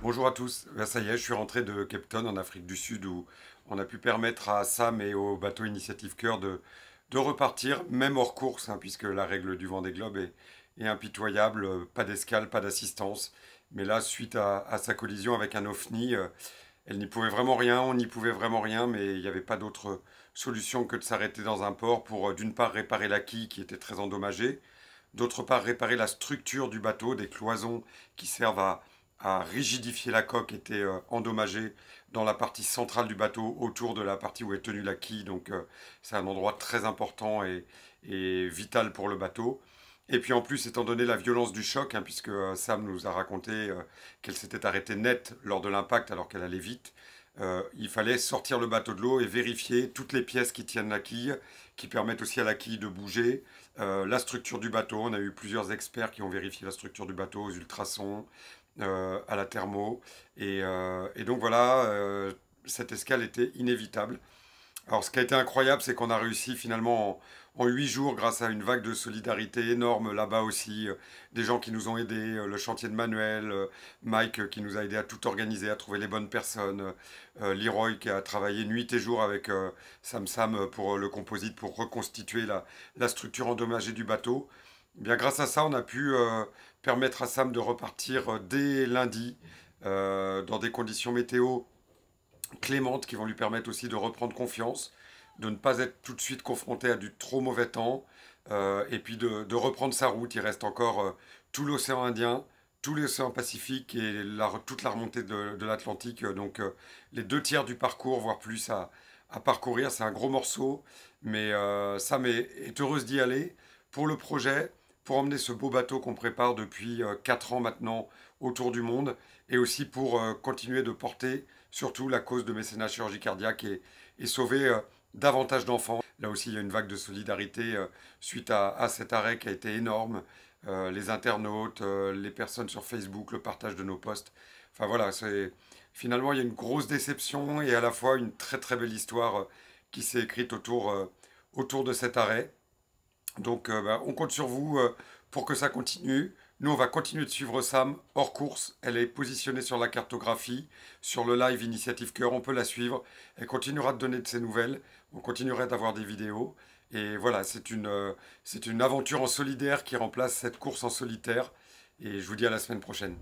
Bonjour à tous. Ben, ça y est, je suis rentré de Cape Town en Afrique du Sud où on a pu permettre à Sam et au bateau Initiative Cœur de repartir, même hors course, hein, puisque la règle du Vendée Globe est impitoyable, pas d'escale, pas d'assistance. Mais là, suite à sa collision avec un OFNI, elle n'y pouvait vraiment rien, on n'y pouvait vraiment rien, mais il n'y avait pas d'autre solution que de s'arrêter dans un port pour, d'une part, réparer la quille qui était très endommagée, d'autre part, réparer la structure du bateau, des cloisons qui servent à rigidifier la coque étaient endommagées dans la partie centrale du bateau, autour de la partie où est tenue la quille. Donc c'est un endroit très important et vital pour le bateau. Et puis en plus, étant donné la violence du choc, hein, puisque Sam nous a raconté qu'elle s'était arrêtée net lors de l'impact alors qu'elle allait vite, il fallait sortir le bateau de l'eau et vérifier toutes les pièces qui tiennent la quille, qui permettent aussi à la quille de bouger, la structure du bateau. On a eu plusieurs experts qui ont vérifié la structure du bateau aux ultrasons, à la thermo. Et donc voilà, cette escale était inévitable. Alors, ce qui a été incroyable, c'est qu'on a réussi finalement en 8 jours, grâce à une vague de solidarité énorme là-bas aussi, des gens qui nous ont aidés, le chantier de Manuel, Mike qui nous a aidés à tout organiser, à trouver les bonnes personnes, Leroy qui a travaillé nuit et jour avec Sam Sam pour le composite, pour reconstituer la structure endommagée du bateau. Eh bien, grâce à ça, on a pu permettre à Sam de repartir dès lundi dans des conditions météo clémentes qui vont lui permettre aussi de reprendre confiance, de ne pas être tout de suite confronté à du trop mauvais temps, et puis de reprendre sa route. Il reste encore tout l'océan Indien, tout l'océan Pacifique et toute la remontée de l'Atlantique. Donc les deux tiers du parcours, voire plus à parcourir. C'est un gros morceau, mais Sam est heureuse d'y aller pour le projet, pour emmener ce beau bateau qu'on prépare depuis 4 ans maintenant autour du monde, et aussi pour continuer de porter surtout la cause de mécénat chirurgie cardiaque et sauver davantage d'enfants. Là aussi, il y a une vague de solidarité suite à cet arrêt qui a été énorme. Les internautes, les personnes sur Facebook, le partage de nos posts. Enfin voilà, finalement, il y a une grosse déception et à la fois une très très belle histoire qui s'est écrite autour de cet arrêt. Donc bah, on compte sur vous pour que ça continue. Nous, on va continuer de suivre Sam hors course. Elle est positionnée sur la cartographie, sur le live Initiative Cœur. On peut la suivre. Elle continuera de donner de ses nouvelles. On continuera d'avoir des vidéos. Et voilà, c'est une aventure en solidaire qui remplace cette course en solitaire. Et je vous dis à la semaine prochaine.